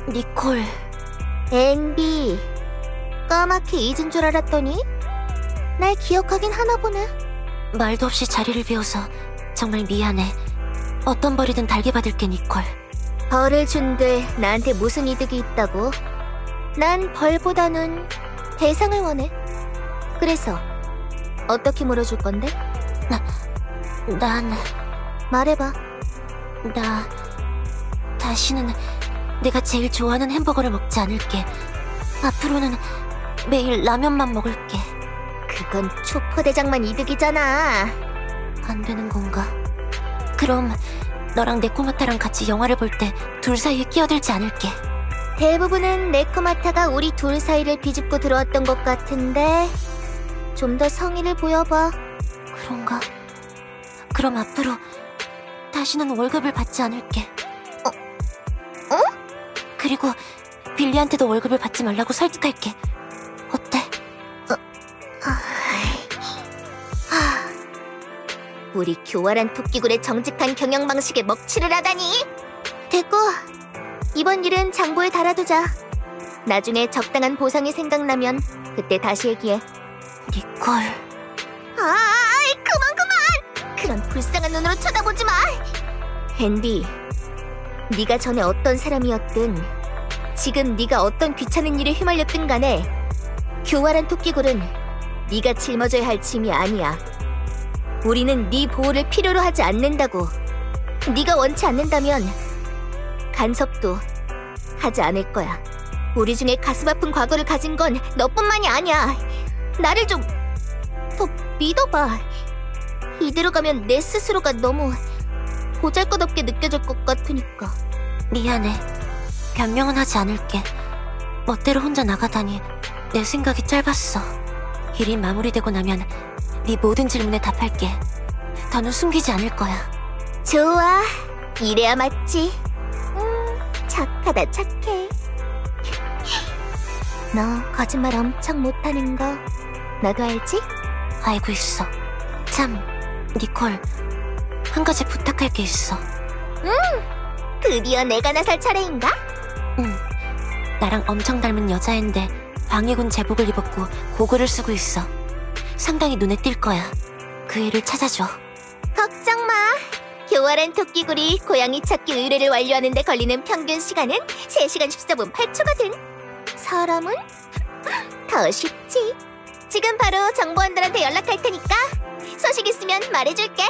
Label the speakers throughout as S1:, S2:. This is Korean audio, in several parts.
S1: 니콜.
S2: 앤디, 까맣게 잊은 줄 알았더니 날 기억하긴 하나 보네.
S1: 말도 없이 자리를 비워서 정말 미안해. 어떤 벌이든 달게 받을게, 니콜.
S2: 벌을 준들 나한테 무슨 이득이 있다고? 난 벌보다는 대상을 원해. 그래서 어떻게 물어줄 건데?
S1: 난...
S2: 말해봐.
S1: 나... 다시는 내가 제일 좋아하는 햄버거를 먹지 않을게. 앞으로는 매일 라면만 먹을게.
S2: 그건 초코대장만 이득이잖아.
S1: 안 되는 건가? 그럼 너랑 네코마타랑 같이 영화를 볼 때 둘 사이에 끼어들지 않을게.
S2: 대부분은 네코마타가 우리 둘 사이를 비집고 들어왔던 것 같은데 좀 더 성의를 보여봐.
S1: 그런가? 그럼 앞으로 다시는 월급을 받지 않을게.
S2: 어?
S1: 그리고 빌리한테도 월급을 받지 말라고 설득할게. 어때?
S2: 우리 교활한 토끼굴의 정직한 경영 방식에 먹칠을 하다니. 됐고, 이번 일은 장부에 달아두자. 나중에 적당한 보상이 생각나면 그때 다시 얘기해.
S1: 니콜.
S2: 그만! 그런 불쌍한 눈으로 쳐다보지 마! 앤디, 네가 전에 어떤 사람이었든 지금 네가 어떤 귀찮은 일에 휘말렸든 간에 교활한 토끼굴은 네가 짊어져야 할 짐이 아니야. 우리는 네 보호를 필요로 하지 않는다고. 네가 원치 않는다면 간섭도 하지 않을 거야. 우리 중에 가슴 아픈 과거를 가진 건 너뿐만이 아니야. 나를 좀 더 믿어봐. 이대로 가면 내 스스로가 너무 보잘것없게 느껴질 것 같으니까.
S1: 미안해. 변명은 하지 않을게. 멋대로 혼자 나가다니 내 생각이 짧았어. 일이 마무리되고 나면 네 모든 질문에 답할게. 더는 숨기지 않을 거야.
S2: 좋아. 이래야 맞지. 착하다 착해. 너 거짓말 엄청 못하는 거 나도 알지?
S1: 알고 있어. 참, 니콜. 한 가지 부탁할 게 있어.
S2: 드디어 내가 나설 차례인가?
S1: 응. 나랑 엄청 닮은 여자인데 방해군 제복을 입었고 고글을 쓰고 있어. 상당히 눈에 띌 거야. 그 애를 찾아줘.
S2: 걱정 마. 교활한 토끼굴이 고양이 찾기 의뢰를 완료하는 데 걸리는 평균 시간은 3시간 14분 8초거든. 사람은 더 쉽지. 지금 바로 정보원들한테 연락할 테니까 소식 있으면 말해줄게.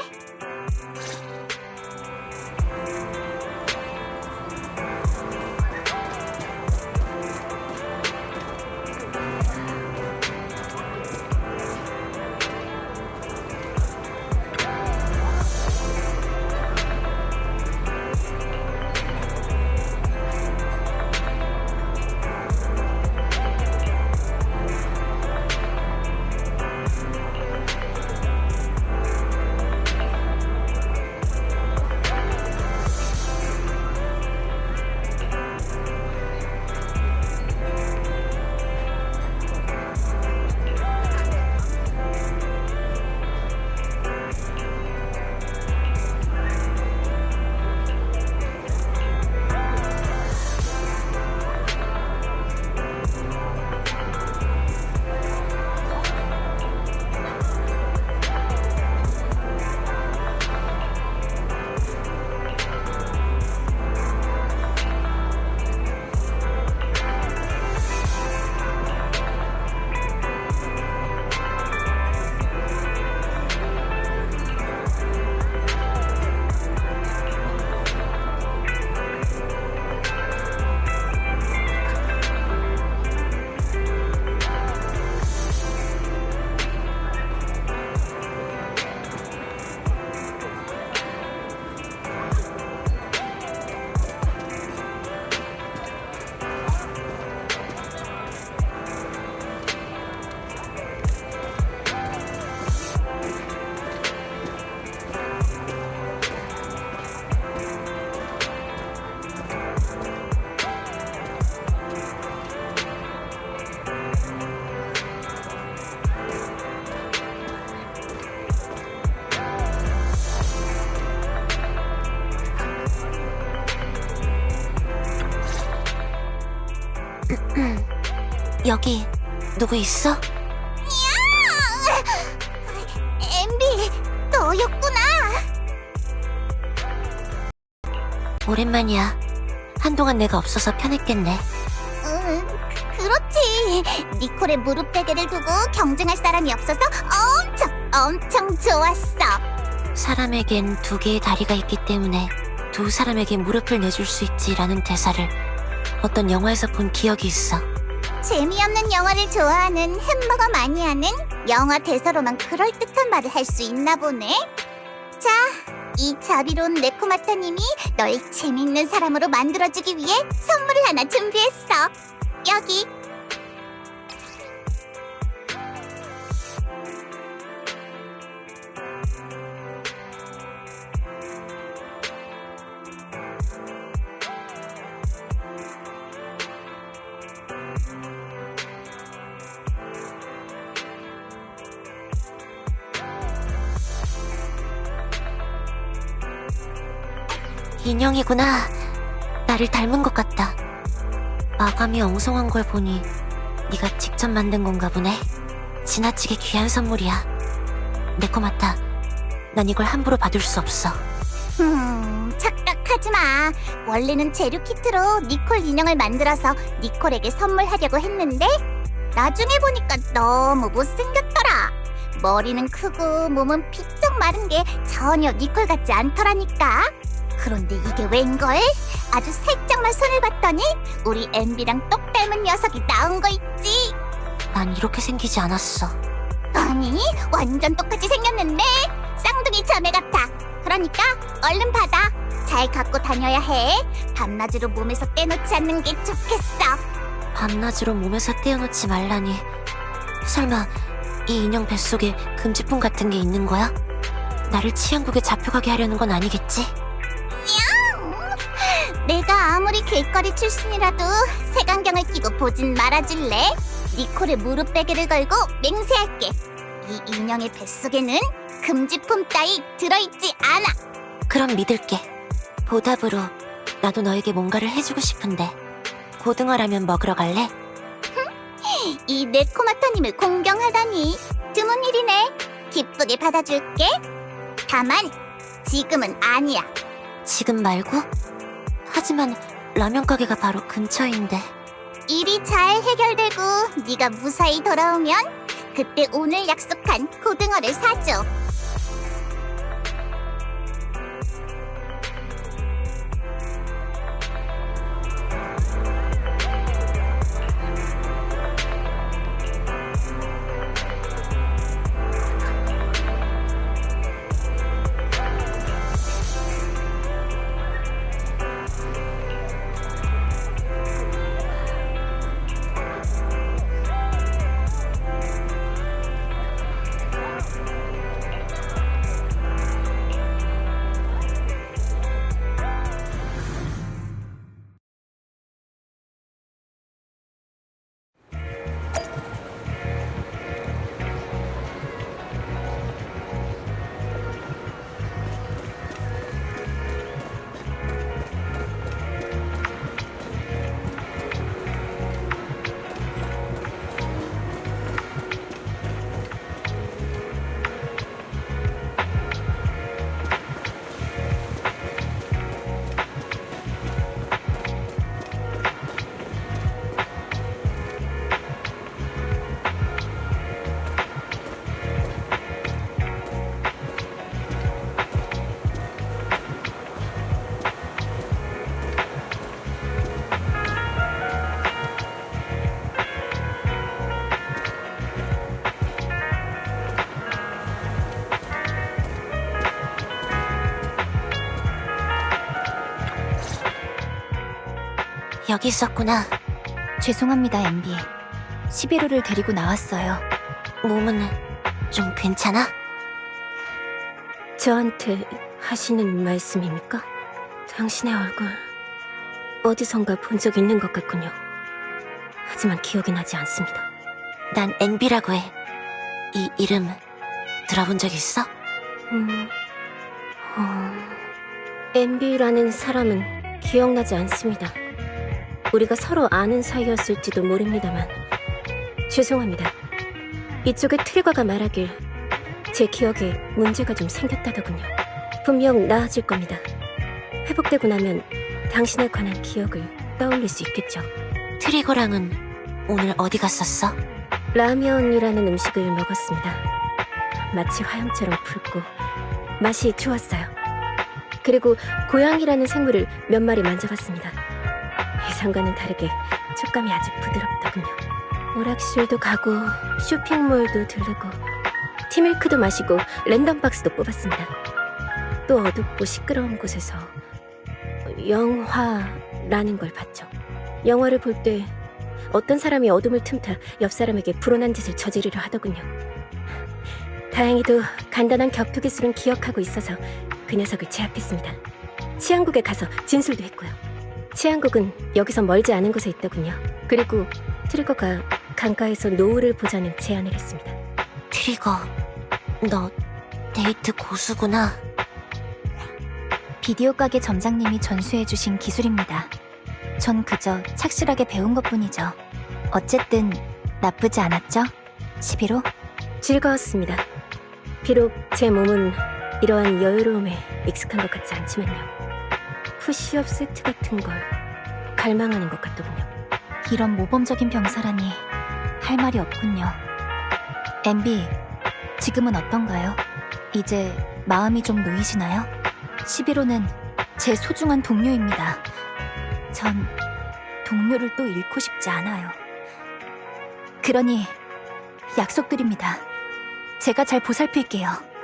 S1: 여기 누구 있어?
S2: 엠비, 너였구나.
S1: 오랜만이야. 한동안 내가 없어서 편했겠네.
S2: 그렇지. 니콜의 무릎 베개를 두고 경쟁할 사람이 없어서 엄청 좋았어.
S1: 사람에겐 두 개의 다리가 있기 때문에 두 사람에게 무릎을 내줄 수 있지라는 대사를 어떤 영화에서 본 기억이 있어.
S2: 재미없는 영화를 좋아하는 햄버거 마니아는 영화 대사로만 그럴듯한 말을 할 수 있나 보네. 자, 이 자비로운 네코마타님이 널 재밌는 사람으로 만들어주기 위해 선물을 하나 준비했어. 여기.
S1: 인형이구나. 나를 닮은 것 같다. 마감이 엉성한 걸 보니 네가 직접 만든 건가 보네. 지나치게 귀한 선물이야. 네코마타, 난 이걸 함부로 받을 수 없어.
S2: 착각하지 마. 원래는 재료 키트로 니콜 인형을 만들어서 니콜에게 선물하려고 했는데 나중에 보니까 너무 못생겼더라. 머리는 크고 몸은 비쩍 마른 게 전혀 니콜 같지 않더라니까. 그런데 이게 웬걸? 아주 살짝만 손을 봤더니 우리 엠비랑 똑 닮은 녀석이 나온 거 있지.
S1: 난 이렇게 생기지 않았어.
S2: 아니, 완전 똑같이 생겼는데 쌍둥이 자매 같아. 그러니까 얼른 받아. 잘 갖고 다녀야 해. 밤낮으로 몸에서 떼놓지 않는 게 좋겠어.
S1: 밤낮으로 몸에서 떼어놓지 말라니. 설마 이 인형 뱃속에 금지품 같은 게 있는 거야? 나를 치안국에 잡혀가게 하려는 건 아니겠지?
S2: 내가 아무리 길거리 출신이라도 색안경을 끼고 보진 말아줄래? 니콜의 무릎 베개를 걸고 맹세할게. 이 인형의 뱃속에는 금지품 따위 들어있지 않아.
S1: 그럼 믿을게. 보답으로 나도 너에게 뭔가를 해주고 싶은데 고등어라면 먹으러 갈래?
S2: 이 네코마타님을 공경하다니 드문 일이네. 기쁘게 받아줄게. 다만 지금은 아니야.
S1: 지금 말고? 하지만 라면 가게가 바로 근처인데.
S2: 일이 잘 해결되고 네가 무사히 돌아오면 그때 오늘 약속한 고등어를 사줘.
S1: 여기 있었구나.
S3: 죄송합니다, 엠비. 11호를 데리고 나왔어요.
S1: 몸은 좀 괜찮아?
S4: 저한테 하시는 말씀입니까? 당신의 얼굴 어디선가 본 적 있는 것 같군요. 하지만 기억이 나지 않습니다.
S1: 난 엔비라고 해. 이 이름 들어본 적 있어?
S4: MB라는 사람은 기억나지 않습니다. 우리가 서로 아는 사이였을지도 모릅니다만 죄송합니다. 이쪽의 트리거가 말하길 제 기억에 문제가 좀 생겼다더군요. 분명 나아질 겁니다. 회복되고 나면 당신에 관한 기억을 떠올릴 수 있겠죠.
S1: 트리거랑은 오늘 어디 갔었어?
S4: 라면이라는 음식을 먹었습니다. 마치 화염처럼 붉고 맛이 좋았어요. 그리고 고양이라는 생물을 몇 마리 만져봤습니다. 예상과는 다르게 촉감이 아주 부드럽더군요. 오락실도 가고 쇼핑몰도 들르고 티밀크도 마시고 랜덤박스도 뽑았습니다. 또 어둡고 시끄러운 곳에서 영화라는 걸 봤죠. 영화를 볼 때 어떤 사람이 어둠을 틈타 옆 사람에게 불온한 짓을 저지르려 하더군요. 다행히도 간단한 격투 기술은 기억하고 있어서 그 녀석을 제압했습니다. 치안국에 가서 진술도 했고요. 치안국은 여기서 멀지 않은 곳에 있더군요. 그리고 트리거가 강가에서 노을을 보자는 제안을 했습니다.
S1: 트리거, 너 데이트 고수구나.
S3: 비디오 가게 점장님이 전수해주신 기술입니다. 전 그저 착실하게 배운 것뿐이죠. 어쨌든 나쁘지 않았죠? 11호?
S4: 즐거웠습니다. 비록 제 몸은 이러한 여유로움에 익숙한 것 같지 않지만요. 푸시업 세트 같은 걸 갈망하는 것 같더군요.
S3: 이런 모범적인 병사라니 할 말이 없군요. MB, 지금은 어떤가요? 이제 마음이 좀 놓이시나요? 11호는 제 소중한 동료입니다. 전 동료를 또 잃고 싶지 않아요. 그러니 약속드립니다. 제가 잘 보살필게요.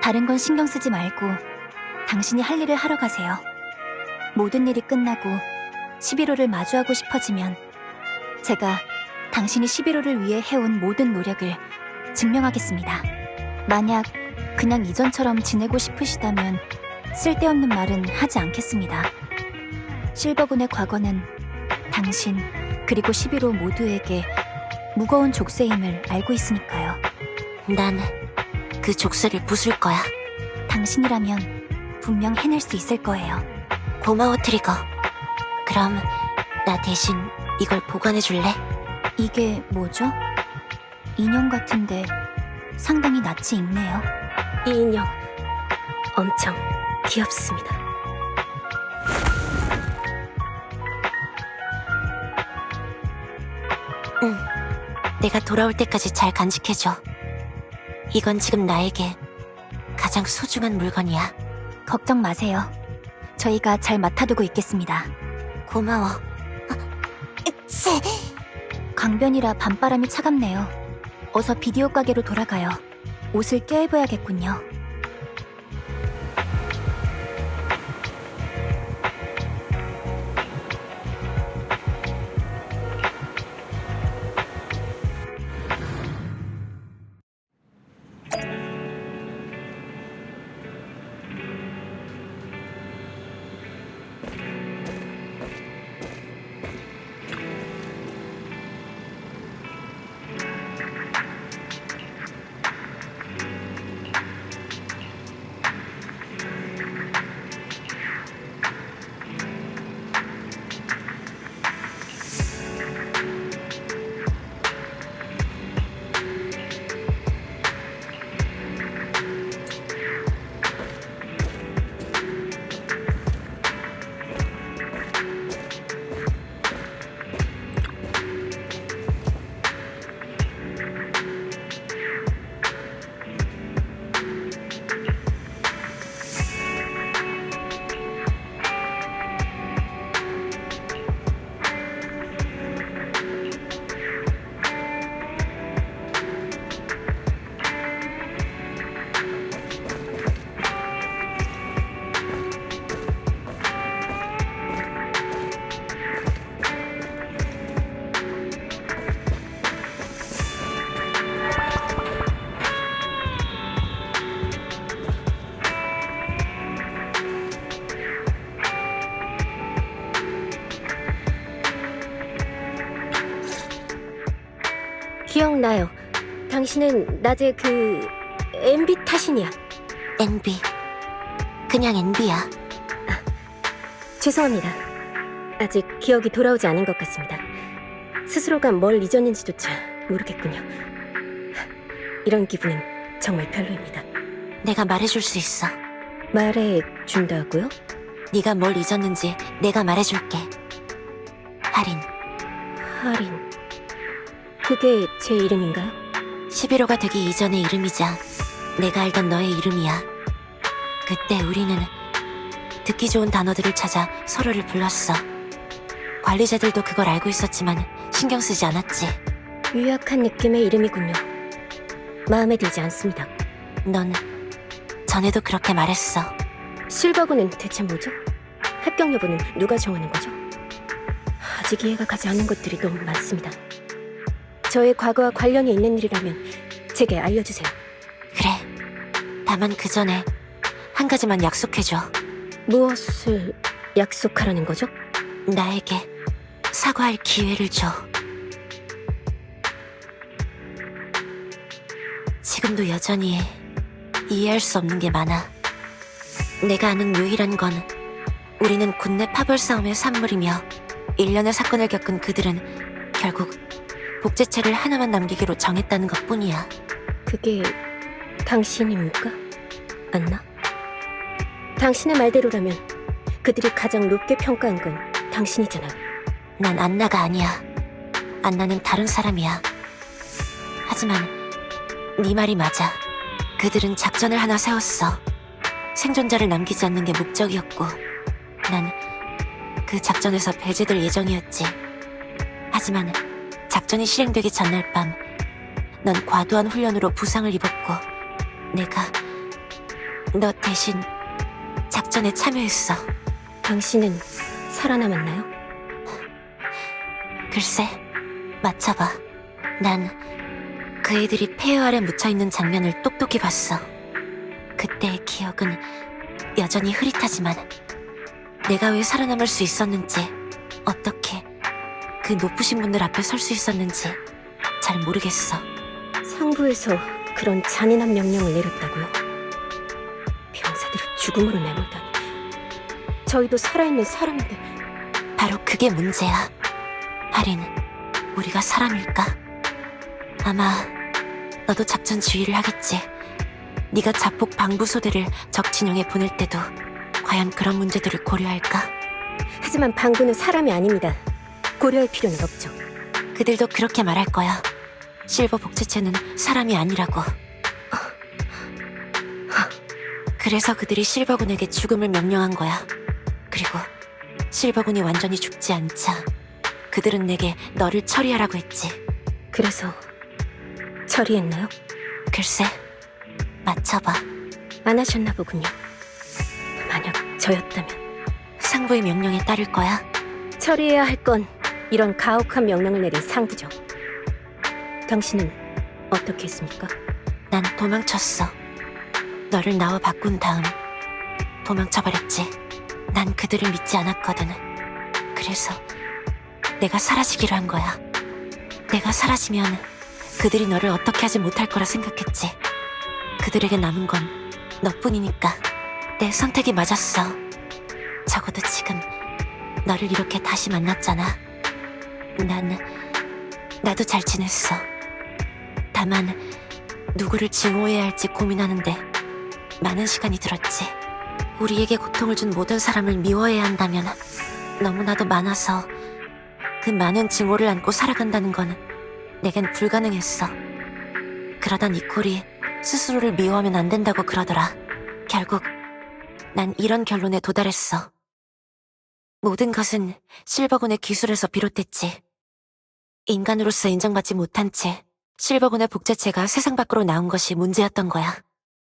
S3: 다른 건 신경 쓰지 말고 당신이 할 일을 하러 가세요. 모든 일이 끝나고 11호를 마주하고 싶어지면 제가 당신이 11호를 위해 해온 모든 노력을 증명하겠습니다. 만약 그냥 이전처럼 지내고 싶으시다면 쓸데없는 말은 하지 않겠습니다. 실버군의 과거는 당신 그리고 11호 모두에게 무거운 족쇄임을 알고 있으니까요.
S1: 난 그 족쇄를 부술 거야.
S3: 당신이라면 분명 해낼 수 있을 거예요.
S1: 고마워, 트리거. 그럼 나 대신 이걸 보관해 줄래?
S3: 이게 뭐죠? 인형 같은데 상당히 낯이 익네요.
S4: 이 인형 엄청 귀엽습니다.
S1: 응. 내가 돌아올 때까지 잘 간직해줘. 이건 지금 나에게 가장 소중한 물건이야.
S3: 걱정 마세요. 저희가 잘 맡아두고 있겠습니다.
S1: 고마워.
S3: 강변이라 밤바람이 차갑네요. 어서 비디오 가게로 돌아가요. 옷을 껴입어야겠군요.
S4: 기억나요. 당신은 낮에 그 MB 타신이야.
S1: NB. 그냥 NB야.
S4: 죄송합니다. 아직 기억이 돌아오지 않은 것 같습니다. 스스로가 뭘 잊었는지조차 모르겠군요. 이런 기분은 정말 별로입니다.
S1: 내가 말해줄 수 있어.
S4: 말해준다고요?
S1: 네가 뭘 잊었는지 내가 말해줄게. 할인.
S4: 할인. 그게 제 이름인가요?
S1: 11호가 되기 이전의 이름이자 내가 알던 너의 이름이야. 그때 우리는 듣기 좋은 단어들을 찾아 서로를 불렀어. 관리자들도 그걸 알고 있었지만 신경 쓰지 않았지.
S4: 유약한 느낌의 이름이군요. 마음에 들지 않습니다.
S1: 넌 전에도 그렇게 말했어.
S4: 실버군은 대체 뭐죠? 합격 여부는 누가 정하는 거죠? 아직 이해가 가지 않는 것들이 너무 많습니다. 저의 과거와 관련이 있는 일이라면 제게 알려주세요.
S1: 그래. 다만 그 전에 한 가지만 약속해줘.
S4: 무엇을 약속하라는 거죠?
S1: 나에게 사과할 기회를 줘. 지금도 여전히 이해할 수 없는 게 많아. 내가 아는 유일한 건 우리는 군내 파벌 싸움의 산물이며 일련의 사건을 겪은 그들은 결국 복제책을 하나만 남기기로 정했다는 것뿐이야.
S4: 그게 당신입니까? 안나? 당신의 말대로라면 그들이 가장 높게 평가한 건 당신이잖아요.
S1: 난 안나가 아니야. 안나는 다른 사람이야. 하지만 네 말이 맞아. 그들은 작전을 하나 세웠어. 생존자를 남기지 않는 게 목적이었고 난 그 작전에서 배제될 예정이었지. 하지만 작전이 실행되기 전날 밤 넌 과도한 훈련으로 부상을 입었고 내가 너 대신 작전에 참여했어.
S4: 당신은 살아남았나요?
S1: 글쎄, 맞춰봐. 난 그 애들이 폐허 아래 묻혀있는 장면을 똑똑히 봤어. 그때의 기억은 여전히 흐릿하지만 내가 왜 살아남을 수 있었는지, 어떻게 그 높으신 분들 앞에 설 수 있었는지 잘 모르겠어.
S4: 상부에서 그런 잔인한 명령을 내렸다고요? 병사들을 죽음으로 내몰다니. 저희도 살아있는 사람인데.
S1: 바로 그게 문제야. 할인, 우리가 사람일까? 아마 너도 작전 지휘를 하겠지. 네가 자폭 방부소대를 적 진영에 보낼 때도 과연 그런 문제들을 고려할까?
S4: 하지만 방구는 사람이 아닙니다. 고려할 필요는 없죠.
S1: 그들도 그렇게 말할 거야. 실버 복제체는 사람이 아니라고. 그래서 그들이 실버군에게 죽음을 명령한 거야. 그리고 실버군이 완전히 죽지 않자 그들은 내게 너를 처리하라고 했지.
S4: 그래서 처리했나요?
S1: 글쎄, 맞춰봐.
S4: 안 하셨나 보군요. 만약 저였다면
S1: 상부의 명령에 따를 거야.
S4: 처리해야 할 건 이런 가혹한 명령을 내린 상부죠. 당신은 어떻게 했습니까?
S1: 난 도망쳤어. 너를 나와 바꾼 다음 도망쳐버렸지. 난 그들을 믿지 않았거든. 그래서 내가 사라지기로 한 거야. 내가 사라지면 그들이 너를 어떻게 하지 못할 거라 생각했지. 그들에게 남은 건 너뿐이니까. 내 선택이 맞았어. 적어도 지금 너를 이렇게 다시 만났잖아. 나도 잘 지냈어. 다만 누구를 증오해야 할지 고민하는데 많은 시간이 들었지. 우리에게 고통을 준 모든 사람을 미워해야 한다면 너무나도 많아서 그 많은 증오를 안고 살아간다는 건 내겐 불가능했어. 그러다 니콜이 스스로를 미워하면 안 된다고 그러더라. 결국 난 이런 결론에 도달했어. 모든 것은 실버군의 기술에서 비롯됐지. 인간으로서 인정받지 못한 채 실버군의 복제체가 세상 밖으로 나온 것이 문제였던 거야.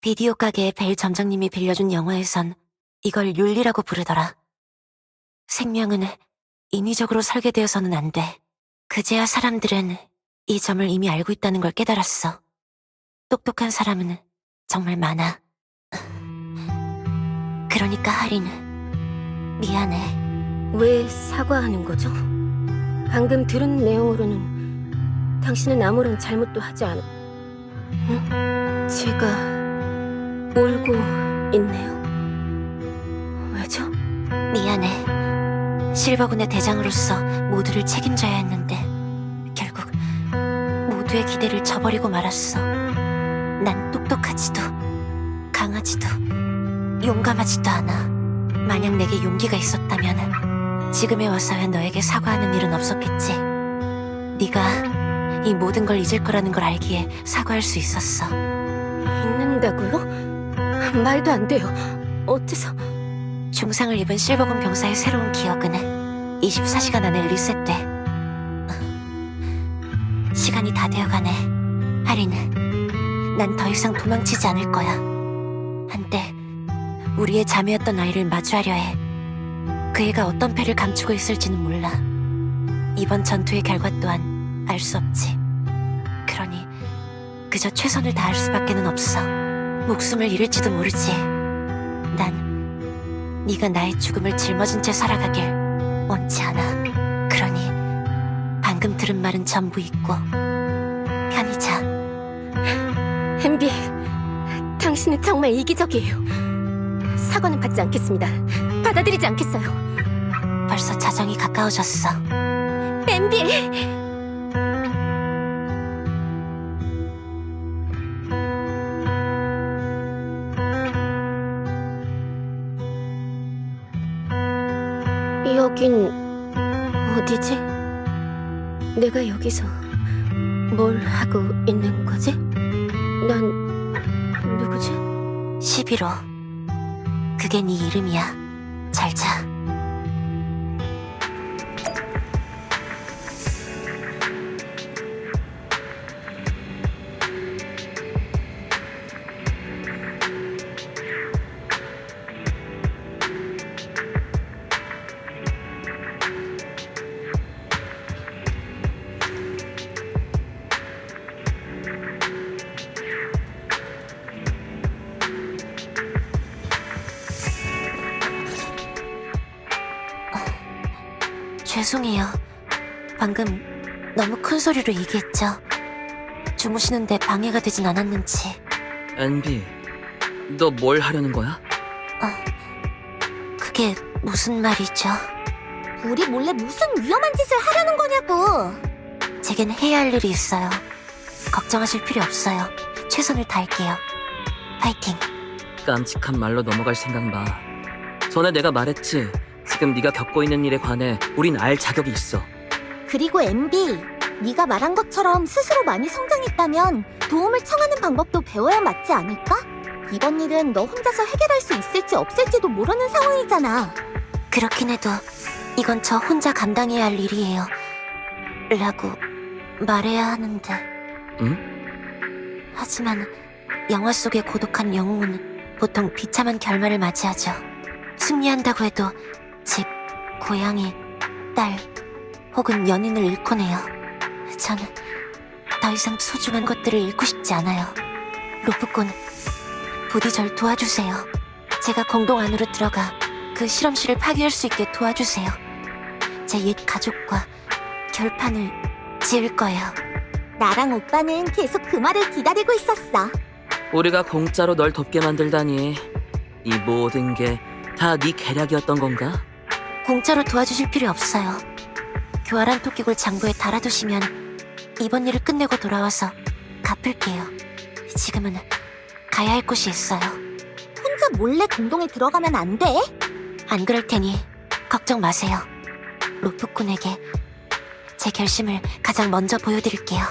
S1: 비디오 가게의 벨 점장님이 빌려준 영화에선 이걸 윤리라고 부르더라. 생명은 인위적으로 설계되어서는 안 돼. 그제야 사람들은 이 점을 이미 알고 있다는 걸 깨달았어. 똑똑한 사람은 정말 많아. 그러니까 할인, 미안해.
S4: 왜 사과하는 거죠? 방금 들은 내용으로는 당신은 아무런 잘못도 하지 않... 응? 제가 울고 있네요. 왜죠?
S1: 미안해. 실버군의 대장으로서 모두를 책임져야 했는데 결국 모두의 기대를 저버리고 말았어. 난 똑똑하지도 강하지도 용감하지도 않아. 만약 내게 용기가 있었다면 지금에 와서야 너에게 사과하는 일은 없었겠지. 네가 이 모든 걸 잊을 거라는 걸 알기에 사과할 수 있었어.
S4: 잊는다고요? 말도 안 돼요. 어째서?
S1: 중상을 입은 실버군 병사의 새로운 기억은 24시간 안에 리셋돼. 시간이 다 되어가네. 하린, 난 더 이상 도망치지 않을 거야. 한때 우리의 자매였던 아이를 마주하려 해. 그 애가 어떤 패를 감추고 있을지는 몰라. 이번 전투의 결과 또한 알 수 없지. 그러니 그저 최선을 다할 수밖에는 없어. 목숨을 잃을지도 모르지. 난 네가 나의 죽음을 짊어진 채 살아가길 원치 않아. 그러니 방금 들은 말은 전부 잊고 편히 자.
S4: 엠비, 당신은 정말 이기적이에요. 사과는 받지 않겠습니다. 받아들이지 않겠어요.
S1: 벌써 자정이 가까워졌어.
S4: 엠비! 여긴 어디지? 내가 여기서 뭘 하고 있는 거지? 난 누구지?
S1: 11호. 그게 네 이름이야. 잘 자. 죄송해요. 방금 너무 큰 소리로 얘기했죠. 주무시는데 방해가 되진 않았는지.
S5: 엔비, 너 뭘 하려는 거야?
S1: 그게 무슨 말이죠?
S2: 우리 몰래 무슨 위험한 짓을 하려는 거냐고.
S1: 제겐 해야 할 일이 있어요. 걱정하실 필요 없어요. 최선을 다할게요. 파이팅.
S5: 깜찍한 말로 넘어갈 생각 마. 전에 내가 말했지. 지금 네가 겪고 있는 일에 관해 우린 알 자격이 있어.
S2: 그리고 MB, 네가 말한 것처럼 스스로 많이 성장했다면 도움을 청하는 방법도 배워야 맞지 않을까? 이번 일은 너 혼자서 해결할 수 있을지 없을지도 모르는 상황이잖아.
S1: 그렇긴 해도 이건 저 혼자 감당해야 할 일이에요. 라고 말해야 하는데.
S5: 응?
S1: 하지만 영화 속의 고독한 영웅은 보통 비참한 결말을 맞이하죠. 승리한다고 해도 집, 고양이, 딸 혹은 연인을 잃곤 해요. 저는 더 이상 소중한 것들을 잃고 싶지 않아요. 로프꾼, 부디 절 도와주세요. 제가 공동 안으로 들어가 그 실험실을 파괴할 수 있게 도와주세요. 제 옛 가족과 결판을 지을 거예요.
S2: 나랑 오빠는 계속 그 말을 기다리고 있었어.
S5: 우리가 공짜로 널 돕게 만들다니. 이 모든 게 다 네 계략이었던 건가?
S1: 공짜로 도와주실 필요 없어요. 교활한 토끼굴 장부에 달아두시면 이번 일을 끝내고 돌아와서 갚을게요. 지금은 가야 할 곳이 있어요.
S2: 혼자 몰래 공동에 들어가면 안 돼?
S1: 안 그럴 테니 걱정 마세요. 로프꾼에게 제 결심을 가장 먼저 보여드릴게요.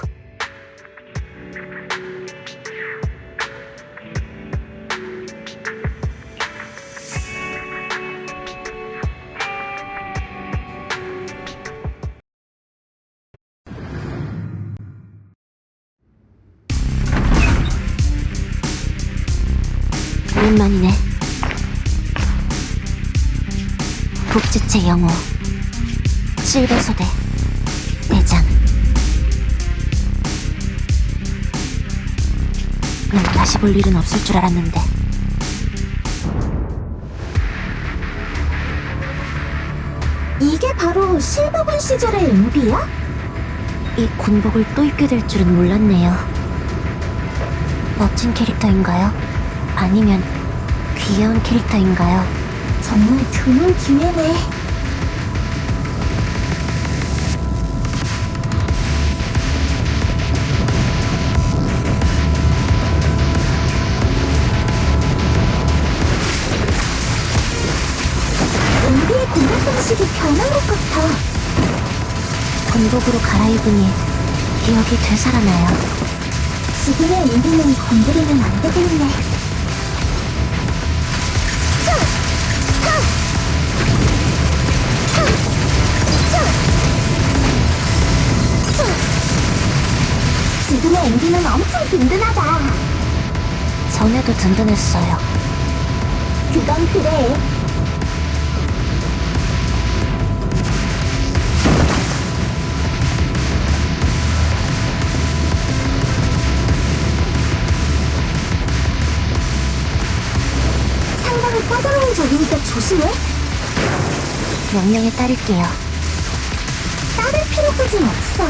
S1: 오랜만이네. 복지체 영호 실버소대 대장. 넌 다시 볼 일은 없을 줄 알았는데.
S2: 이게 바로 실버군 시절의 MB야?
S1: 이 군복을 또 입게 될 줄은 몰랐네요. 멋진 캐릭터인가요? 아니면 귀여운 캐릭터인가요?
S2: 정말 드문 기회네. 공격 방식이 변한 것 같아.
S1: 군복으로 갈아입으니 기억이 되살아나요.
S2: 지금의 인디는 건드리면 안 되겠네. 지금의 엔딩은 엄청 든든하다.
S1: 전에도 든든했어요.
S2: 그건 그래. 상당히 까다로운 적이니까 조심해.
S1: 명령에 따를게요.
S2: 따를 필요까진 없어.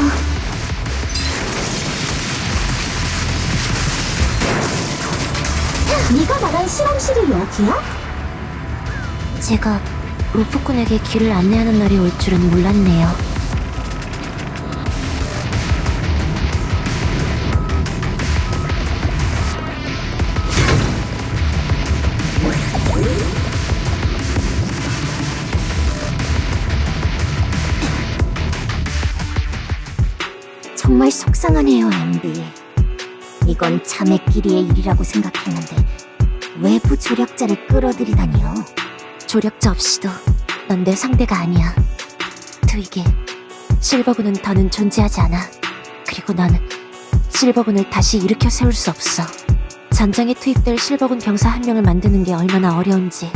S2: 네가 말한 실험실이 여기야?
S1: 제가 로프꾼에게 길을 안내하는 날이 올 줄은 몰랐네요.
S2: 정말 속상하네요, 앤디. 이건 자매끼리의 일이라고 생각했는데 외부 조력자를 끌어들이다니요.
S1: 조력자 없이도 넌 내 상대가 아니야. 트위기, 실버군은 더는 존재하지 않아. 그리고 넌 실버군을 다시 일으켜 세울 수 없어. 전장에 투입될 실버군 병사 한 명을 만드는 게 얼마나 어려운지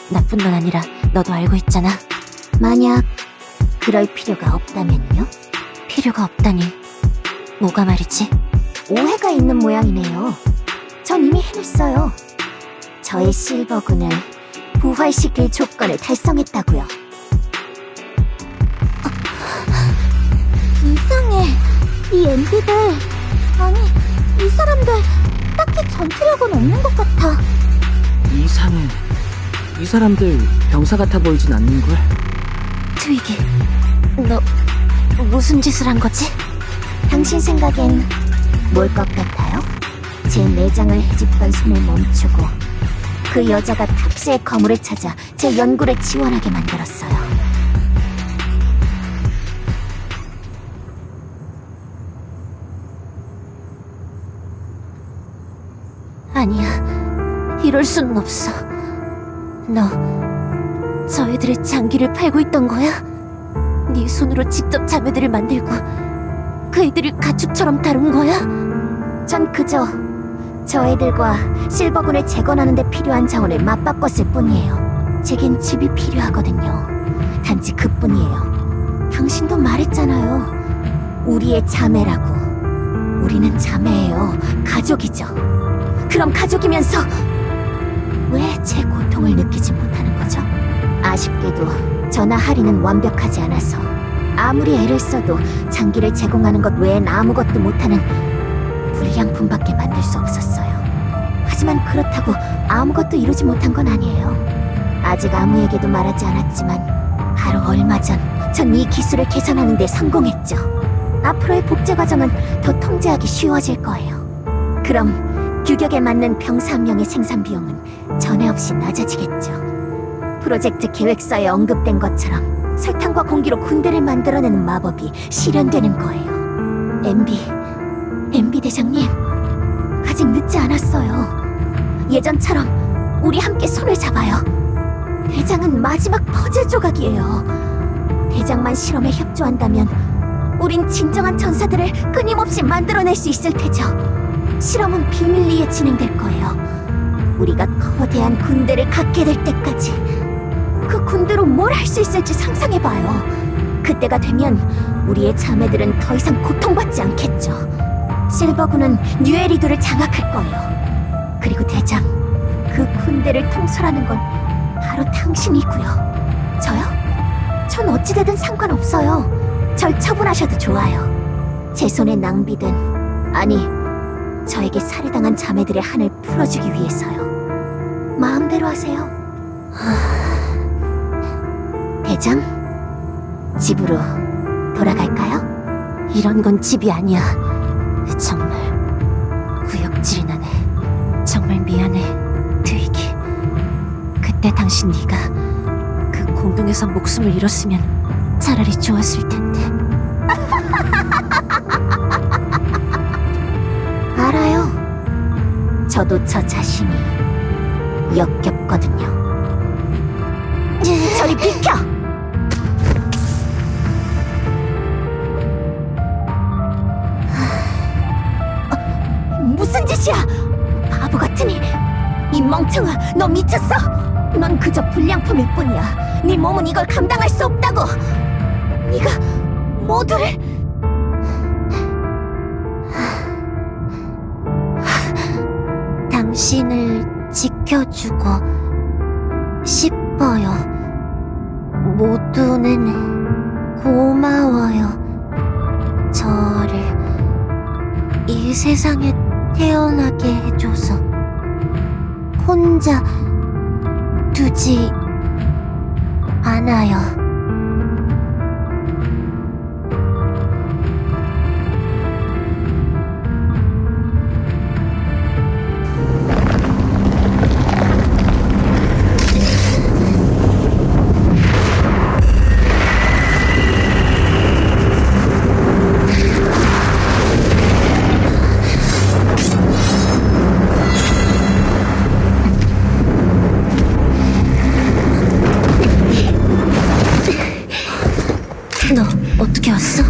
S1: 나뿐 만 아니라 너도 알고 있잖아.
S2: 만약 그럴 필요가 없다면요?
S1: 필요가 없다니. 뭐가 말이지?
S2: 오해가 있는 모양이네요. 전 이미 해냈어요. 저의 실버군을 부활시킬 조건을 달성했다고요. 이상해. 이 엠비들, 아니 이 사람들 딱히 전투력은 없는 것 같아.
S5: 이상해. 이 사람들 병사 같아 보이진 않는걸?
S1: 트위기, 너 무슨 짓을 한 거지?
S2: 당신 생각엔 뭘 것 같아요? 제 내장을 헤집던 손을 멈추고 그 여자가 탑스의 거물을 찾아 제 연구를 지원하게 만들었어요.
S1: 아니야, 이럴 수는 없어. 너 저 애들의 장기를 팔고 있던 거야? 네 손으로 직접 자매들을 만들고 그 애들을 가축처럼 다룬 거야?
S2: 전 그저 저 애들과 실버군을 재건하는 데 필요한 자원을 맞바꿨을 뿐이에요. 제겐 집이 필요하거든요. 단지 그뿐이에요. 당신도 말했잖아요. 우리의 자매라고. 우리는 자매예요. 가족이죠. 그럼 가족이면서 왜 제 고통을 느끼지 못하는 거죠? 아쉽게도 저나 하리는 완벽하지 않아서 아무리 애를 써도 장기를 제공하는 것 외엔 아무것도 못하는 불량품밖에 만들 수 없었어요. 하지만 그렇다고 아무것도 이루지 못한 건 아니에요. 아직 아무에게도 말하지 않았지만 바로 얼마 전 전 이 기술을 개선하는 데 성공했죠. 앞으로의 복제 과정은 더 통제하기 쉬워질 거예요. 그럼 규격에 맞는 병사 한 명의 생산 비용은 전에 없이 낮아지겠죠. 프로젝트 계획서에 언급된 것처럼 설탕과 공기로 군대를 만들어내는 마법이 실현되는 거예요. 엠비 대장님, 아직 늦지 않았어요. 예전처럼 우리 함께 손을 잡아요. 대장은 마지막 퍼즐 조각이에요. 대장만 실험에 협조한다면 우린 진정한 전사들을 끊임없이 만들어낼 수 있을 테죠. 실험은 비밀리에 진행될 거예요. 우리가 거대한 군대를 갖게 될 때까지. 그 군대로 뭘 할 수 있을지 상상해봐요. 그때가 되면 우리의 자매들은 더 이상 고통받지 않겠죠. 실버군은 뉴에리도를 장악할 거예요. 그리고 대장, 그 군대를 통솔하는 건 바로 당신이고요. 저요? 전 어찌되든 상관없어요. 절 처분하셔도 좋아요. 제 손에 낭비된, 아니, 저에게 살해당한 자매들의 한을 풀어주기 위해서요. 마음대로 하세요. 대장, 집으로 돌아갈까요?
S1: 이런 건 집이 아니야. 정말 구역질이 나네. 정말 미안해, 트위기. 그때 당시 네가 그 공동에서 목숨을 잃었으면 차라리 좋았을 텐데.
S2: 알아요. 저도 저 자신이 역겹거든요. 저리 비켜! 무슨 짓이야! 바보 같으니! 이 멍청아, 너 미쳤어? 넌 그저 불량품일 뿐이야. 네 몸은 이걸 감당할 수 없다고! 네가 모두를...
S1: 당신을 지켜주고 싶어요. 모두는 고마워요. 저를 이 세상에 태어나게 해줘서 혼자 두지 않아요. 너 어떻게 왔어?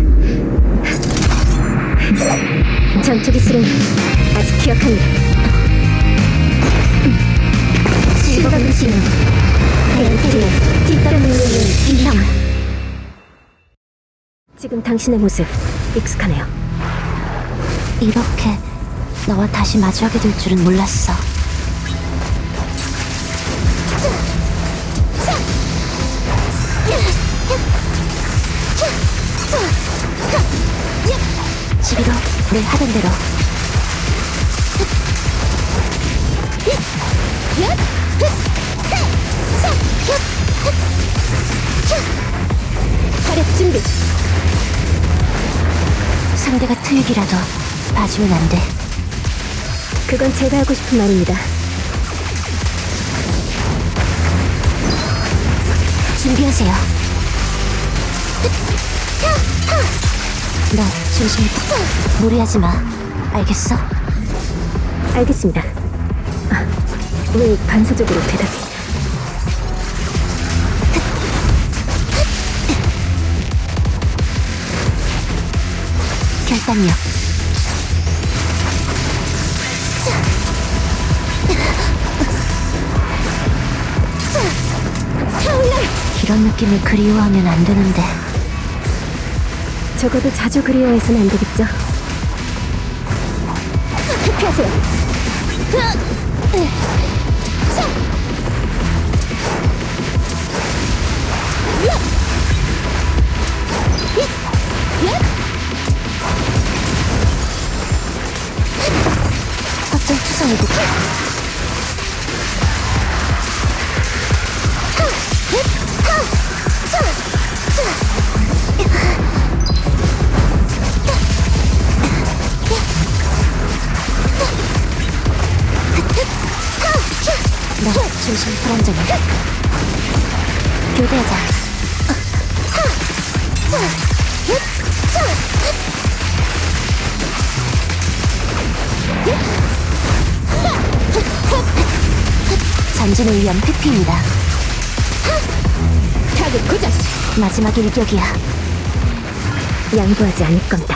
S4: 전투 기술은 아직 기억합니다.
S1: 실버 금신은 벤트의 뒷다른 물리는 이형.
S4: 지금 당신의 모습 익숙하네요.
S1: 이렇게 너와 다시 마주하게 될 줄은 몰랐어. 시비로 늘 하던 대로.
S4: 활약 준비.
S1: 상대가 트윅이라도 봐주면 안 돼.
S4: 그건 제가 하고 싶은 말입니다.
S1: 준비하세요. 너 중심을 무리하지 마. 알겠어?
S4: 알겠습니다. 아, 왜 반사적으로 대답이?
S1: 결단력. 이런 느낌을 그리워하면 안 되는데.
S4: 적어도 자주 그리워해서는 안 되겠죠? 회피하세요.
S1: 확정 투성이고. 너 중심 불안정해. 교대하자. 전진을 위한 회피입니다.
S4: 타겟 고정.
S1: 마지막 일격이야.
S4: 양보하지 않을 겁니다.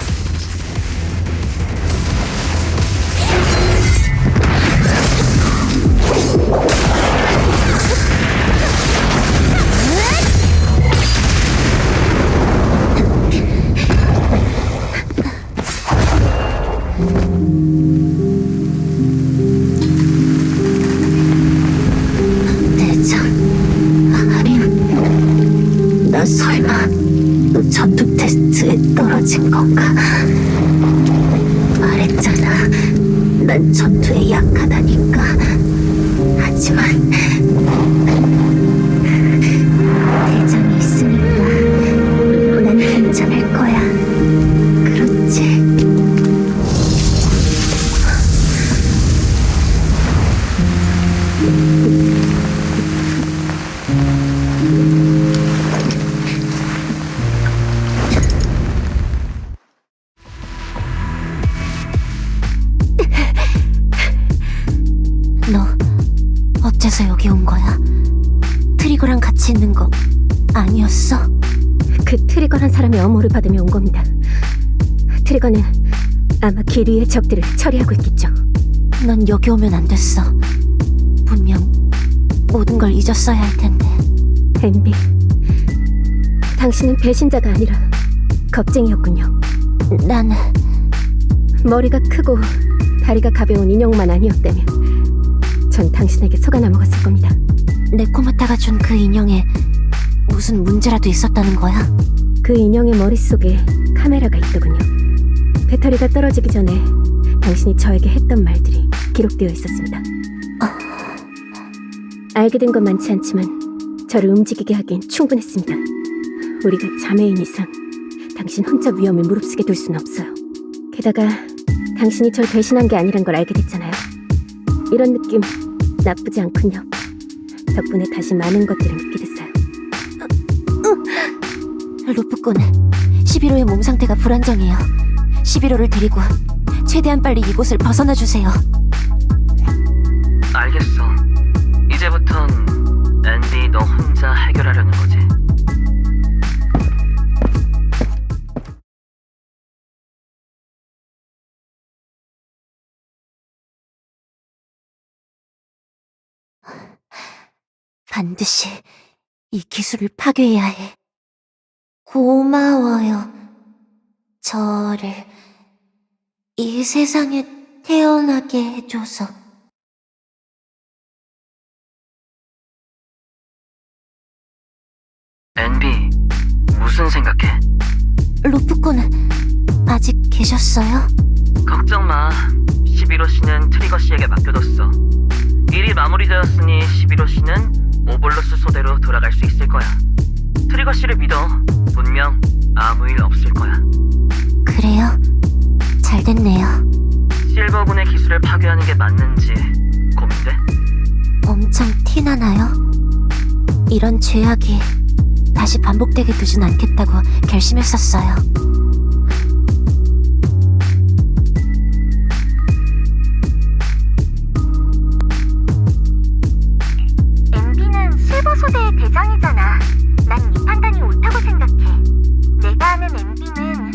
S1: 대장, 아린, 나 설마 너 전투 테스트에 떨어진 건가? 말했잖아, 난 전투에 약하다니까. 하지만 대장이 있으니까 난 괜찮을 거야. 그렇지? 영이었어?
S4: 그 트리거란 사람의 엄호를 받으며 온 겁니다. 트리거는 아마 길 위의 적들을 처리하고 있겠죠.
S1: 넌 여기 오면 안 됐어. 분명 모든 걸 잊었어야 할 텐데.
S4: 엠비, 당신은 배신자가 아니라 겁쟁이였군요.
S1: 난
S4: 머리가 크고 다리가 가벼운 인형만 아니었다면 전 당신에게 속아나 먹었을 겁니다.
S1: 네코마타가 준 그 인형에 무슨 문제라도 있었다는 거야?
S4: 그 인형의 머릿속에 카메라가 있더군요. 배터리가 떨어지기 전에 당신이 저에게 했던 말들이 기록되어 있었습니다. 알게 된 건 많지 않지만 저를 움직이게 하기엔 충분했습니다. 우리가 자매인 이상 당신 혼자 위험을 무릅쓰게 둘 수는 없어요. 게다가 당신이 절 배신한 게 아니란 걸 알게 됐잖아요. 이런 느낌 나쁘지 않군요. 덕분에 다시 많은 것들을 믿게 됐어요.
S1: 루프꾼, 11호의 몸 상태가 불안정해요. 11호를 데리고 최대한 빨리 이곳을 벗어나 주세요.
S5: 알겠어. 이제부턴 앤디 너 혼자 해결하려는 거지?
S1: 반드시 이 기술을 파괴해야 해. 고마워요. 저를 이 세상에 태어나게 해줘서.
S5: 앤비, 무슨 생각해?
S1: 루프꾼, 아직 계셨어요?
S5: 걱정 마. 11호 씨는 트리거 씨에게 맡겨뒀어. 일이 마무리되었으니 11호 씨는 오볼로스 소대로 돌아갈 수 있을 거야. 트리거 씨를 믿어. 분명 아무 일 없을 거야.
S1: 그래요? 잘 됐네요.
S5: 실버군의 기술을 파괴하는 게 맞는지 고민돼?
S1: 엄청 티나나요? 이런 죄악이 다시 반복되게 두진 않겠다고 결심했었어요.
S2: 엠비는 실버 소대의 대장이잖아. 난 이 판단이 옳다고 생각해. 내가 아는 엠비는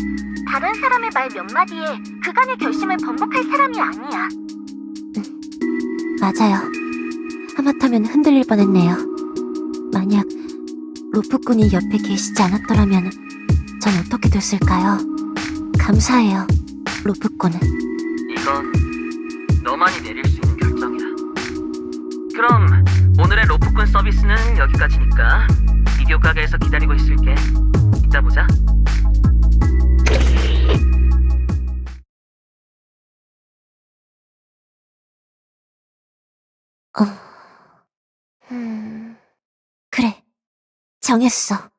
S2: 다른 사람의 말 몇 마디에 그간의 결심을 번복할 사람이 아니야.
S1: 맞아요. 하마터면 흔들릴 뻔했네요. 만약 루프꾼이 옆에 계시지 않았더라면 전 어떻게 됐을까요? 감사해요, 루프꾼.
S5: 이건 너만이 내릴 수 있는 결정이야. 그럼 오늘의 로프꾼 서비스는 여기까지니까 비디오 가게에서 기다리고 있을게. 이따 보자.
S1: 그래, 정했어.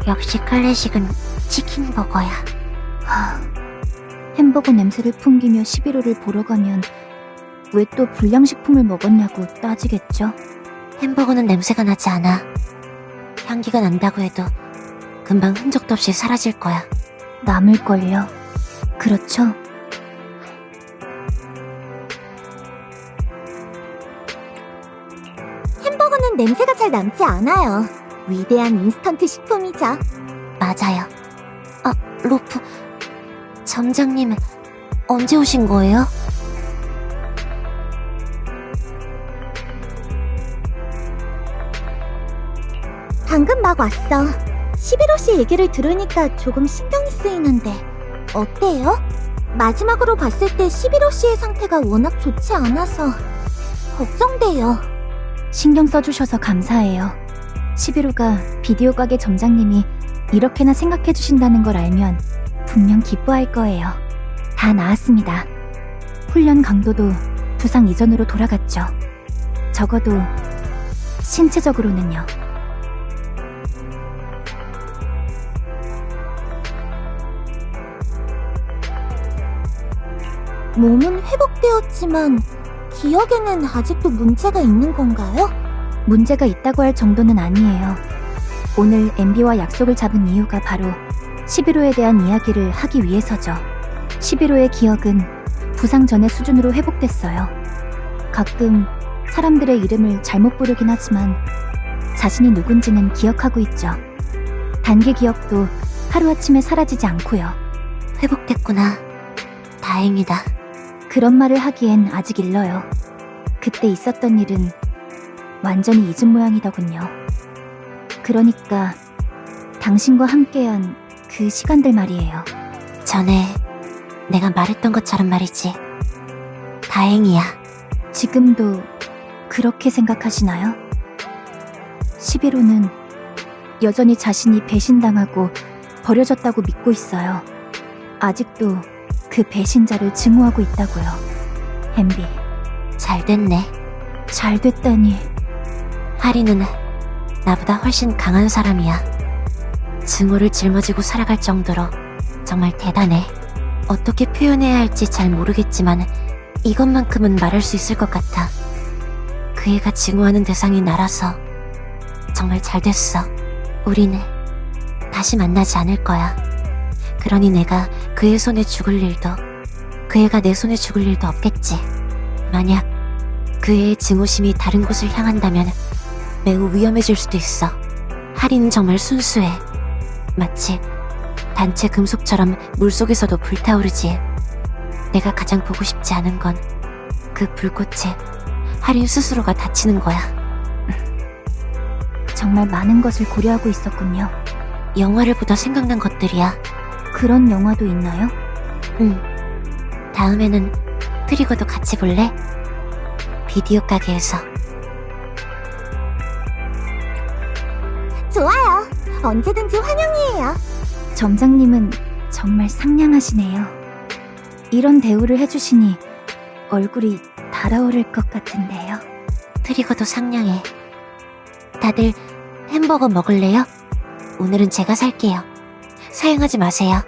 S1: 역시 클래식은 치킨버거야.
S3: 햄버거 냄새를 풍기며 11호를 보러 가면 왜 또 불량식품을 먹었냐고 따지겠죠?
S1: 햄버거는 냄새가 나지 않아. 향기가 난다고 해도 금방 흔적도 없이 사라질 거야.
S3: 남을걸요. 그렇죠?
S2: 햄버거는 냄새가 잘 남지 않아요. 위대한 인스턴트 식품이죠.
S1: 맞아요. 로프, 점장님 언제 오신 거예요?
S2: 방금 막 왔어. 11호 씨 얘기를 들으니까 조금 신경이 쓰이는데 어때요? 마지막으로 봤을 때 11호 씨의 상태가 워낙 좋지 않아서 걱정돼요.
S3: 신경 써주셔서 감사해요. 11호가 비디오 가게 점장님이 이렇게나 생각해주신다는 걸 알면 분명 기뻐할 거예요. 다 나았습니다. 훈련 강도도 부상 이전으로 돌아갔죠. 적어도 신체적으로는요.
S2: 몸은 회복되었지만 기억에는 아직도 문제가 있는 건가요?
S3: 문제가 있다고 할 정도는 아니에요. 오늘 MB와 약속을 잡은 이유가 바로 11호에 대한 이야기를 하기 위해서죠. 11호의 기억은 부상 전의 수준으로 회복됐어요. 가끔 사람들의 이름을 잘못 부르긴 하지만 자신이 누군지는 기억하고 있죠. 단기 기억도 하루아침에 사라지지 않고요.
S1: 회복됐구나. 다행이다.
S3: 그런 말을 하기엔 아직 일러요. 그때 있었던 일은 완전히 잊은 모양이더군요. 그러니까 당신과 함께한 그 시간들 말이에요.
S1: 전에 내가 말했던 것처럼 말이지. 다행이야.
S3: 지금도 그렇게 생각하시나요? 11호는 여전히 자신이 배신당하고 버려졌다고 믿고 있어요. 아직도 그 배신자를 증오하고 있다고요. 햄비,
S1: 잘 됐네.
S3: 잘 됐다니.
S1: 하리는 나보다 훨씬 강한 사람이야. 증오를 짊어지고 살아갈 정도로 정말 대단해. 어떻게 표현해야 할지 잘 모르겠지만 이것만큼은 말할 수 있을 것 같아. 그 애가 증오하는 대상이 나라서 정말 잘 됐어. 우리는 다시 만나지 않을 거야. 그러니 내가 그 애 손에 죽을 일도, 그 애가 내 손에 죽을 일도 없겠지. 만약 그 애의 증오심이 다른 곳을 향한다면 매우 위험해질 수도 있어. 하리는 정말 순수해. 마치 단체 금속처럼 물속에서도 불타오르지. 내가 가장 보고 싶지 않은 건 그 불꽃에 하린 스스로가 다치는 거야.
S3: 정말 많은 것을 고려하고 있었군요.
S1: 영화를 보다 생각난 것들이야.
S3: 그런 영화도 있나요?
S1: 다음에는 트리거도 같이 볼래? 비디오 가게에서.
S2: 좋아요. 언제든지 환영이에요.
S3: 점장님은 정말 상냥하시네요. 이런 대우를 해주시니 얼굴이 달아오를 것 같은데요.
S1: 트리거도 상냥해. 다들 햄버거 먹을래요? 오늘은 제가 살게요. 사양하지 마세요.